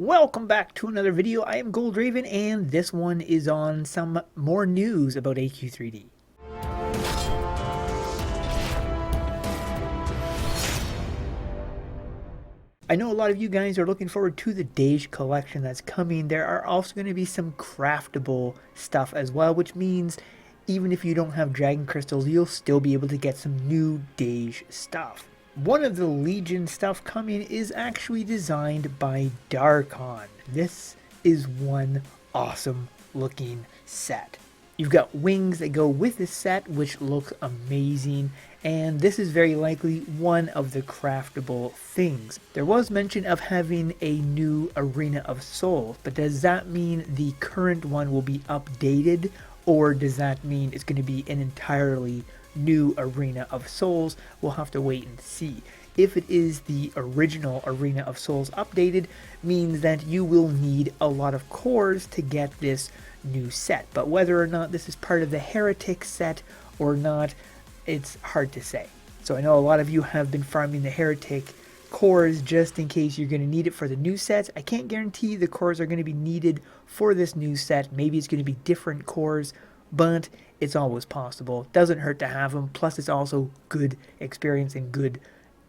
Welcome back to another video. I am Gold Raven, and this one is on some more news about AQ3D. I know a lot of you guys are looking forward to the Dage collection that's coming. There are also going to be some craftable stuff as well, which means even if you don't have dragon crystals, you'll still be able to get some new Dage stuff. One of the Legion stuff coming is actually designed by Darkon. This is one awesome looking set. You've got wings that go with this set, which looks amazing, and this is very likely one of the craftable things. There was mention of having a new Arena of Souls, but does that mean the current one will be updated, or does that mean it's going to be an entirely new Arena of Souls? We'll have to wait and see. If it is the original Arena of Souls updated, means that you will need a lot of cores to get this new set. But whether or not this is part of the Heretic set or not, it's hard to say. So I know a lot of you have been farming the Heretic cores just in case you're going to need it for the new sets. I can't guarantee the cores are going to be needed for this new set. Maybe it's going to be different cores, but it's always possible. Doesn't hurt to have them. Plus, it's also good experience and good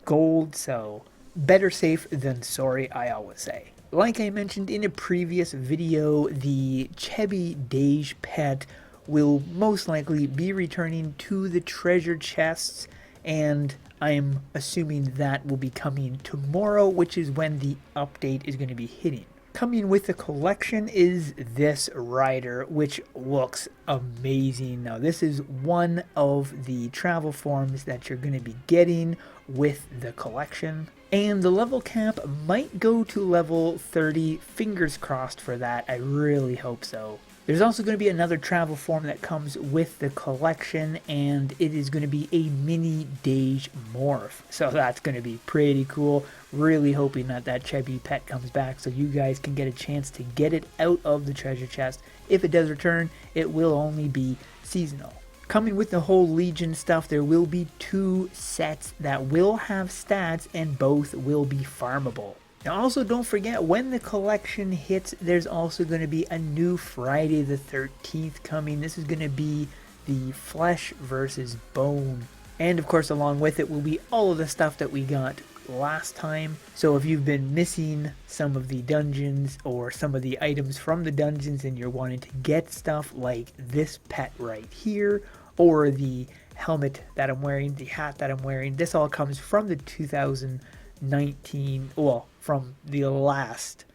gold, so better safe than sorry, I always say. Like I mentioned in a previous video, the Chibi Dage pet will most likely be returning to the treasure chests, and I am assuming that will be coming tomorrow, which is when the update is going to be hitting. Coming with the collection is this rider, which looks amazing. Now, this is one of the travel forms that you're going to be getting with the collection, and the level cap might go to level 30. Fingers crossed for that. I really hope so. There's also going to be another travel form that comes with the collection, and it is going to be a mini Dage morph. So that's going to be pretty cool. Really hoping that that Chibi pet comes back so you guys can get a chance to get it out of the treasure chest. If it does return, it will only be seasonal. Coming with the whole Legion stuff, there will be 2 sets that will have stats, and both will be farmable. Now, also don't forget, when the collection hits, there's also going to be a new Friday the 13th coming. This is going to be the Flesh versus Bone. And of course, along with it will be all of the stuff that we got last time. So if you've been missing some of the dungeons or some of the items from the dungeons and you're wanting to get stuff like this pet right here, or the helmet that I'm wearing, the hat that I'm wearing, this all comes from the 2019, well, from the last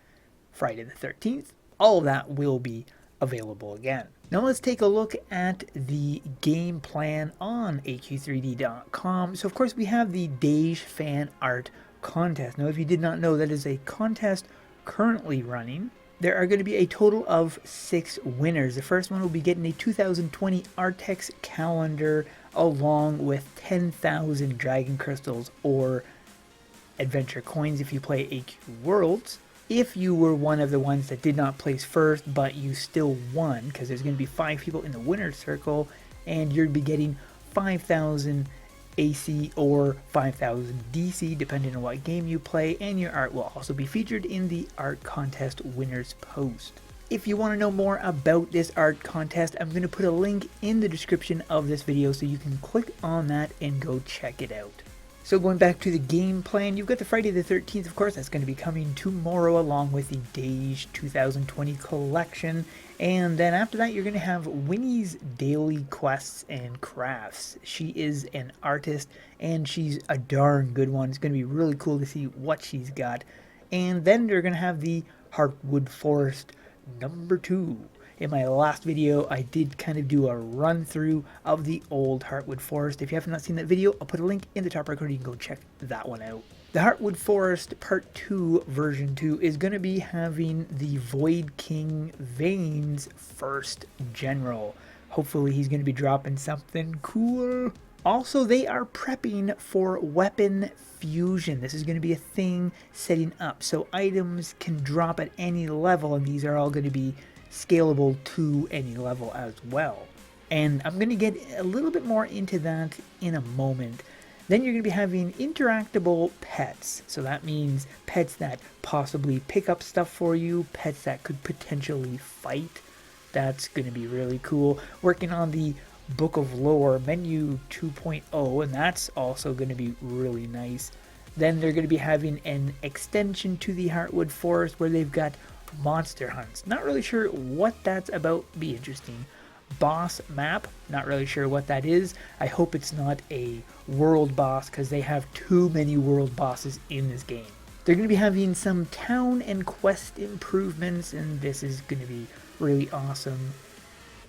Friday the 13th. All of that will be available again. Now let's take a look at the game plan on AQ3D.com. So of course we have the Dage fan art contest. Now if you did not know, that is a contest currently running. There are going to be a total of 6 winners. The first one will be getting a 2020 Artix calendar along with 10,000 dragon crystals or adventure coins if you play AQ Worlds. If you were one of the ones that did not place first but you still won, because there's going to be 5 people in the winner's circle, and you'd be getting 5,000 AC or 5,000 DC depending on what game you play, and your art will also be featured in the art contest winners post. If you want to know more about this art contest, I'm going to put a link in the description of this video so you can click on that and go check it out. So going back to the game plan, you've got the Friday the 13th, of course, that's going to be coming tomorrow along with the Dage 2020 collection. And then after that, you're going to have Winnie's daily quests and crafts. She is an artist, and she's a darn good one. It's going to be really cool to see what she's got. And then you're going to have the Heartwood Forest number 2. In my last video, I did kind of do a run through of the old Heartwood Forest. If you have not seen that video, I'll put a link in the top right corner. You can go check that one out. The Heartwood Forest Part 2 version 2 is going to be having the Void King Vane's first general. Hopefully he's going to be dropping something cool. Also, they are prepping for weapon fusion. This is going to be a thing setting up, so items can drop at any level, and these are all going to be scalable to any level as well. And I'm going to get a little bit more into that in a moment. Then you're going to be having interactable pets. So that means pets that possibly pick up stuff for you, pets that could potentially fight. That's going to be really cool. Working on the Book of Lore menu 2.0, and that's also going to be really nice. Then they're going to be having an extension to the Heartwood Forest where they've got monster hunts. Not really sure what that's about. Be interesting. Boss map, not really sure what that is. I hope it's not a world boss because they have too many world bosses in this game. They're going to be having some town and quest improvements, and this is going to be really awesome.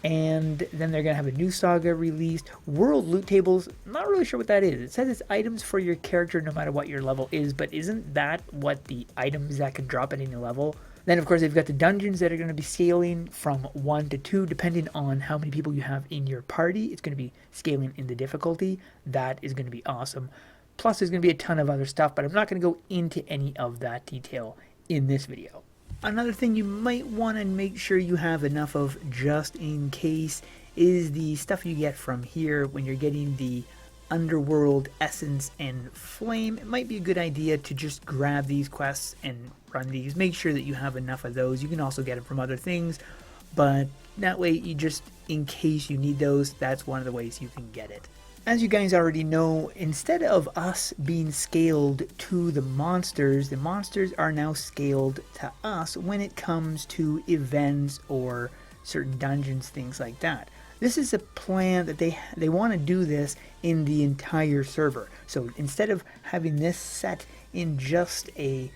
And then they're going to have a new saga released. World loot tables, not really sure what that is. It says it's items for your character no matter what your level is, but isn't that what the items that can drop at any level? Then, of course, they've got the dungeons that are going to be scaling from 1 to 2, depending on how many people you have in your party. It's going to be scaling in the difficulty. That is going to be awesome. Plus, there's going to be a ton of other stuff, but I'm not going to go into any of that detail in this video. Another thing you might want to make sure you have enough of just in case is the stuff you get from here when you're getting the Underworld Essence and Flame. It might be a good idea to just grab these quests and run these. Make sure that you have enough of those. You can also get them from other things, but that way you just, in case you need those, that's one of the ways you can get it. As you guys already know, instead of us being scaled to the monsters are now scaled to us when it comes to events or certain dungeons, things like that. This is a plan that they want to do this in the entire server. So instead of having this set in just a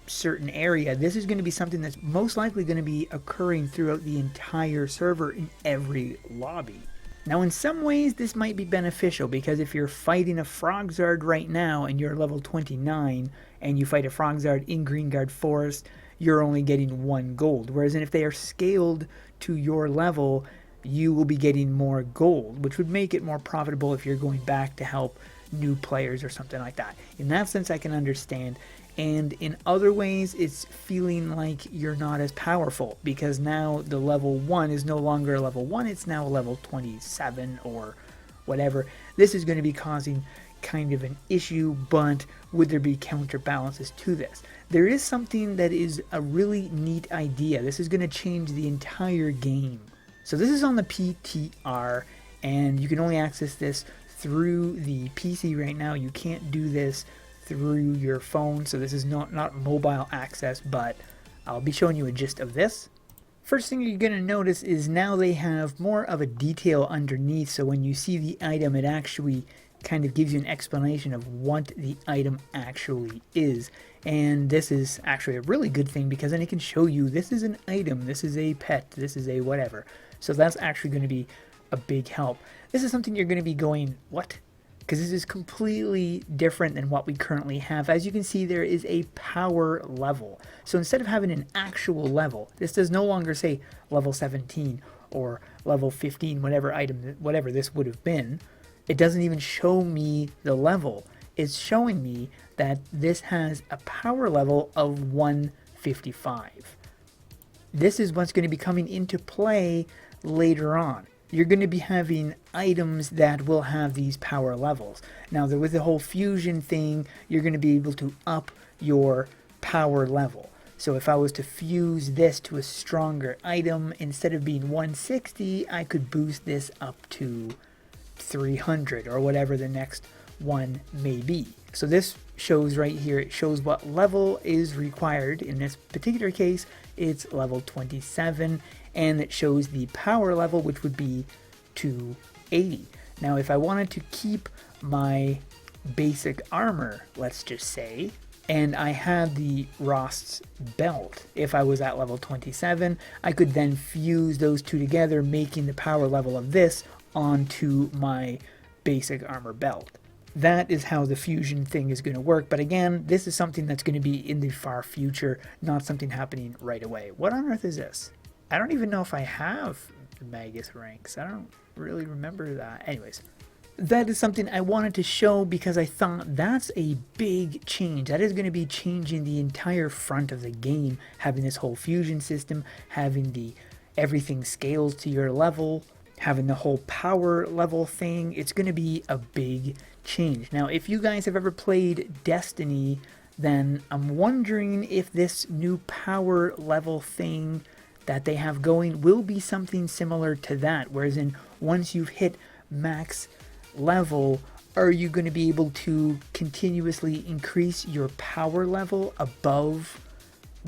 certain area, this is going to be something that's most likely going to be occurring throughout the entire server in every lobby. Now, in some ways, this might be beneficial because if you're fighting a Frogzard right now and you're level 29 and you fight a Frogzard in Greengard Forest, you're only getting 1 gold. Whereas if they are scaled to your level, you will be getting more gold, which would make it more profitable if you're going back to help new players or something like that. In that sense, I can understand. And in other ways, it's feeling like you're not as powerful because now the level 1 is no longer a level 1, it's now a level 27 or whatever. This is going to be causing kind of an issue, but would there be counterbalances to this? There is something that is a really neat idea. This is going to change the entire game. So this is on the PTR, and you can only access this through the PC right now. You can't do this through your phone, so this is not mobile access, but I'll be showing you a gist of this. First thing you're going to notice is now they have more of a detail underneath, so when you see the item, it actually kind of gives you an explanation of what the item actually is. And this is actually a really good thing because then it can show you this is an item, this is a pet, this is a whatever. So that's actually going to be a big help. This is something you're going to be going, what? Because this is completely different than what we currently have. As you can see, there is a power level. So instead of having an actual level, this does no longer say level 17 or level 15, whatever this would have been. It doesn't even show me the level. It's showing me that this has a power level of 155. This is what's going to be coming into play later on. You're going to be having items that will have these power levels. Now, with the whole fusion thing, you're going to be able to up your power level. So if I was to fuse this to a stronger item, instead of being 160, I could boost this up to 300 or whatever the next one may be. So this shows right here, it shows what level is required. In this particular case, it's level 27, and it shows the power level, which would be 280. Now, if I wanted to keep my basic armor, let's just say, and I had the Rost's belt, if I was at level 27, I could then fuse those two together, making the power level of this onto my basic armor belt. That is how the fusion thing is going to work, but again, this is something that's going to be in the far future, not something happening right away. What on earth is this? I don't even know if I have the Magus ranks. I don't really remember that. Anyways, that is something I wanted to show because I thought that's a big change. That is going to be changing the entire front of the game, having this whole fusion system, having everything scales to your level, having the whole power level thing, it's going to be a big change. Now, if you guys have ever played Destiny, then I'm wondering if this new power level thing that they have going will be something similar to that, whereas in once you've hit max level, are you going to be able to continuously increase your power level above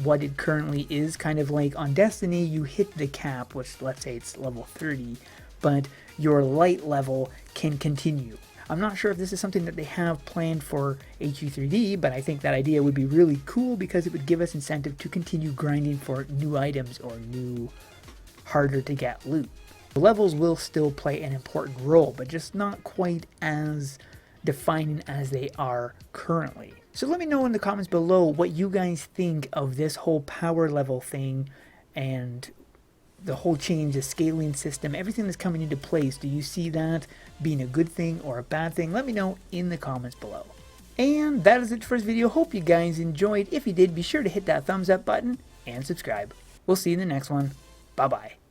what it currently is? Kind of like on Destiny, you hit the cap, which let's say it's level 30, but your light level can continue. I'm not sure if this is something that they have planned for HU3D, but I think that idea would be really cool because it would give us incentive to continue grinding for new items or new, harder to get loot. The levels will still play an important role, but just not quite as defining as they are currently. So let me know in the comments below what you guys think of this whole power level thing and the whole change, the scaling system, everything that's coming into place. Do you see that being a good thing or a bad thing? Let me know in the comments below. And that is it for this video. Hope you guys enjoyed. If you did, be sure to hit that thumbs up button and subscribe. We'll see you in the next one. Bye-bye.